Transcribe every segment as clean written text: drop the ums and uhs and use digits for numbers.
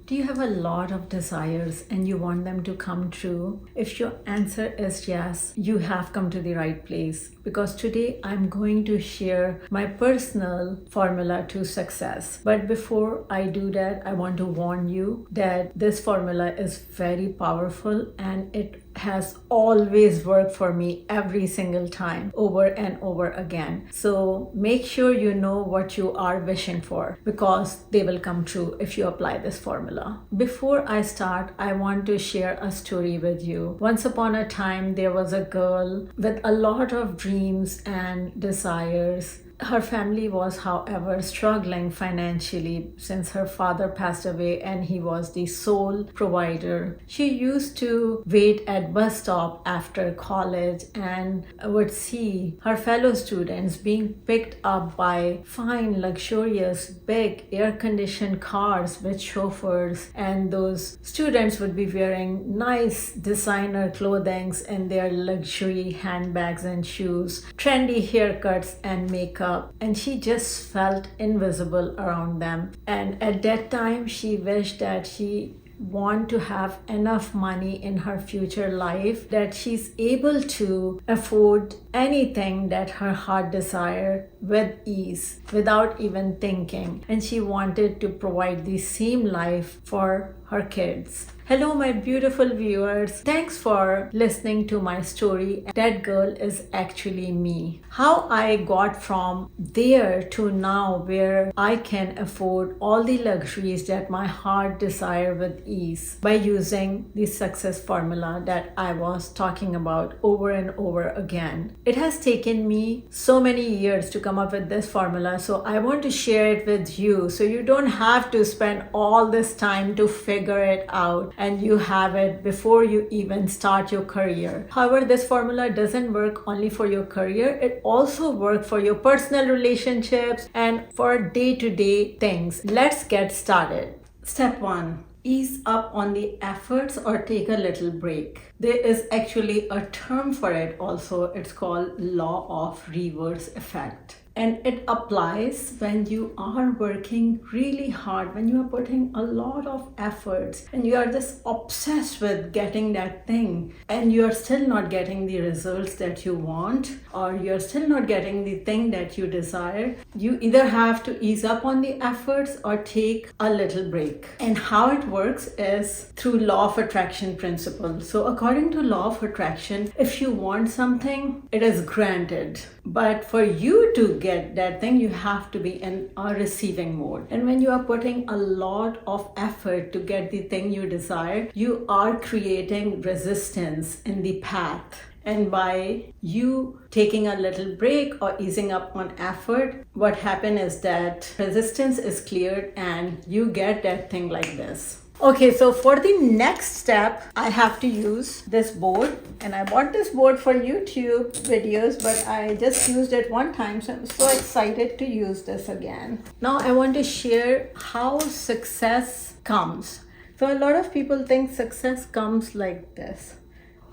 Do you have a lot of desires and you want them to come true? If your answer is yes, you have come to the right place, because today I'm going to share my personal formula to success. But before I do that, I want to warn you that this formula is very powerful and it has always worked for me every single time, over and over again. So make sure you know what you are wishing for, because they will come true if you apply this formula. Before I start, I want to share a story with you. Once upon a time, there was a girl with a lot of dreams and desires. Her family was, however, struggling financially since her father passed away and he was the sole provider. She used to wait at bus stop after college and would see her fellow students being picked up by fine, luxurious, big air-conditioned cars with chauffeurs, and those students would be wearing nice designer clothing and their luxury handbags and shoes, trendy haircuts and makeup. And she just felt invisible around them. And at that time, she wished that she want to have enough money in her future life that she's able to afford anything that her heart desired with ease, without even thinking. And she wanted to provide the same life for her kids. Hello, my beautiful viewers. Thanks for listening to my story. That girl is actually me. How I got from there to now where I can afford all the luxuries that my heart desires with ease by using the success formula that I was talking about over and over again. It has taken me so many years to come up with this formula, so I want to share it with you so you don't have to spend all this time to figure it out, and you have it before you even start your career. However, this formula doesn't work only for your career, it also works for your personal relationships and for day-to-day things. Let's get started. Step 1. Ease up on the efforts or take a little break. There is actually a term for it also. It's called law of reverse effect. And it applies when you are working really hard, when you are putting a lot of efforts and you are just obsessed with getting that thing and you are still not getting the results that you want, or you're still not getting the thing that you desire. You either have to ease up on the efforts or take a little break. And how it works is through law of attraction principle. So according to law of attraction, if you want something, it is granted. But for you to get that thing, you have to be in a receiving mode. And when you are putting a lot of effort to get the thing you desire, you are creating resistance in the path. And by you taking a little break or easing up on effort, what happens is that resistance is cleared and you get that thing like this. Okay, so for the next step, I have to use this board, and I bought this board for YouTube videos, but I just used it one time, so I'm so excited to use this again. Now I want to share how success comes. So a lot of people think success comes like this.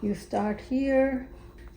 You start here.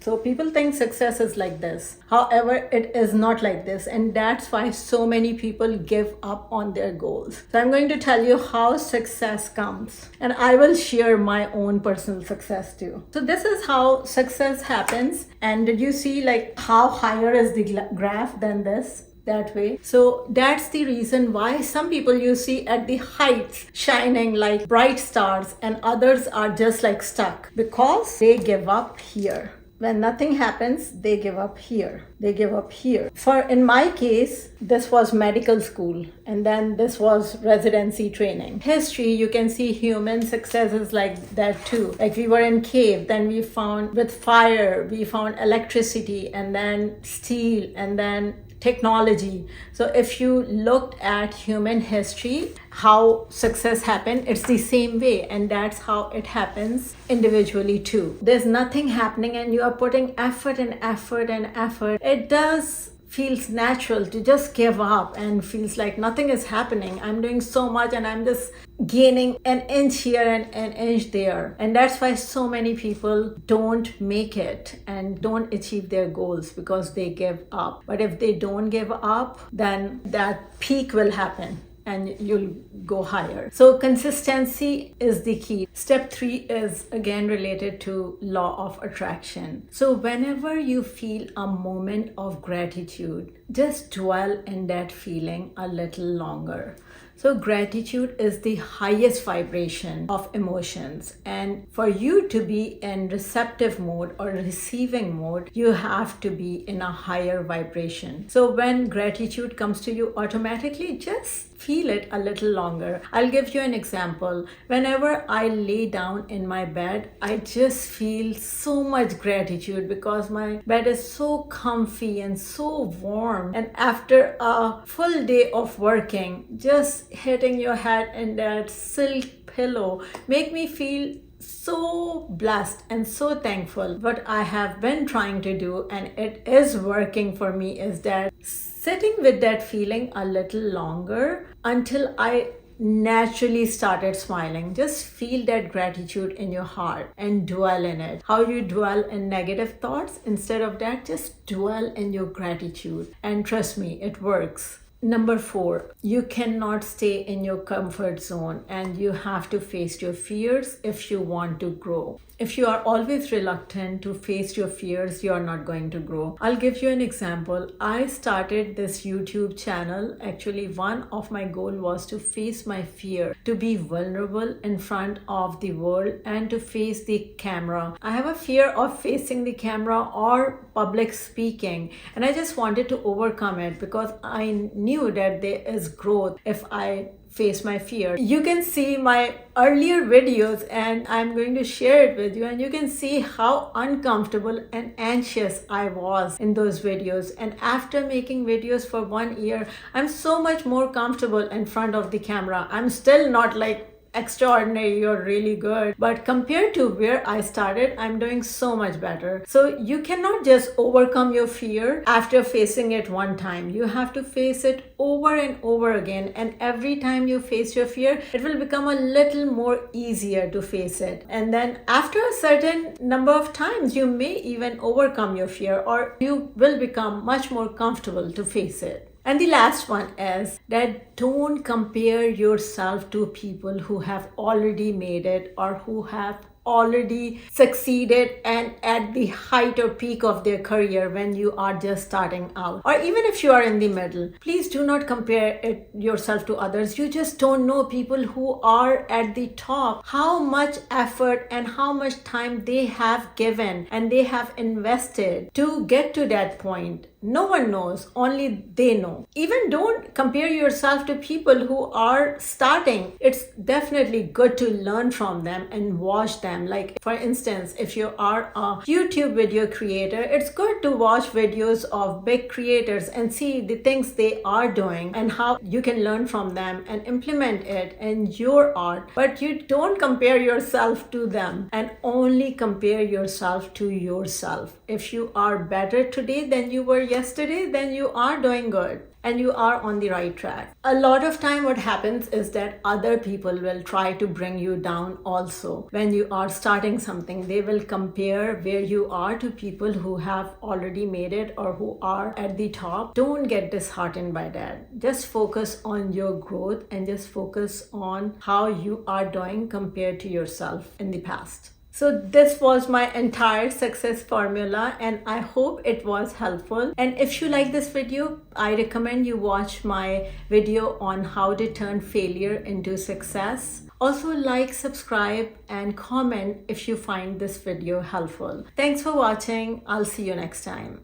So people think success is like this. However, it is not like this. And that's why so many people give up on their goals. So I'm going to tell you how success comes. And I will share my own personal success too. So this is how success happens. And did you see like how higher is the graph than this? That way. So that's the reason why some people you see at the heights shining like bright stars and others are just like stuck, because they give up here. When nothing happens, they give up here. They give up here. For in my case, this was medical school, and then this was residency training. History, you can see human successes like that too. Like we were in cave, then we found with fire, we found electricity, and then steel, and then technology. So if you looked at human history, how success happened, it's the same way, and that's how it happens individually too. There's nothing happening and you are putting effort and effort and effort. It does feels natural to just give up and feels like nothing is happening. I'm doing so much and I'm just gaining an inch here and an inch there. And that's why so many people don't make it and don't achieve their goals, because they give up. But if they don't give up, then that peak will happen. and you'll go higher. So consistency is the key. Step 3 is again related to law of attraction. So whenever you feel a moment of gratitude, just dwell in that feeling a little longer. So gratitude is the highest vibration of emotions, and for you to be in receptive mode or receiving mode, you have to be in a higher vibration. So when gratitude comes to you automatically, just feel it a little longer. I'll give you an example. Whenever I lay down in my bed, I just feel so much gratitude because my bed is so comfy and so warm. And after a full day of working, just hitting your head in that silk pillow make me feel so blessed and so thankful. What I have been trying to do, and it is working for me, is that sitting with that feeling a little longer until I naturally started smiling. Just feel that gratitude in your heart and dwell in it. How you dwell in negative thoughts, instead of that, just dwell in your gratitude. And trust me, it works. Number 4, you cannot stay in your comfort zone and you have to face your fears if you want to grow. If you are always reluctant to face your fears, you are not going to grow. I'll give you an example. I started this YouTube channel. Actually, one of my goals was to face my fear, to be vulnerable in front of the world and to face the camera. I have a fear of facing the camera or public speaking, and I just wanted to overcome it because I knew that there is growth if I face my fear. You can see my earlier videos and I'm going to share it with you, and you can see how uncomfortable and anxious I was in those videos. And after making videos for 1 year, I'm so much more comfortable in front of the camera. I'm still not like extraordinary or really good, but compared to where I started, I'm doing so much better. So you cannot just overcome your fear after facing it one time. You have to face it over and over again, and every time you face your fear, it will become a little more easier to face it. And then after a certain number of times, you may even overcome your fear, or you will become much more comfortable to face it. And the last one is that don't compare yourself to people who have already made it or who have already succeeded and at the height or peak of their career when you are just starting out. Or even if you are in the middle, please do not compare yourself to others. You just don't know people who are at the top, how much effort and how much time they have given and they have invested to get to that point. No one knows, only they know. Even don't compare yourself to people who are starting. It's definitely good to learn from them and watch them. Like, for instance, if you are a YouTube video creator, it's good to watch videos of big creators and see the things they are doing and how you can learn from them and implement it in your art. But you don't compare yourself to them, and only compare yourself to yourself. If you are better today than you were yesterday, then you are doing good and you are on the right track. A lot of time what happens is that other people will try to bring you down also. When you are starting something, they will compare where you are to people who have already made it or who are at the top. Don't get disheartened by that. Just focus on your growth and just focus on how you are doing compared to yourself in the past. So this was my entire success formula, and I hope it was helpful. And if you like this video, I recommend you watch my video on how to turn failure into success. Also like, subscribe, and comment if you find this video helpful. Thanks for watching. I'll see you next time.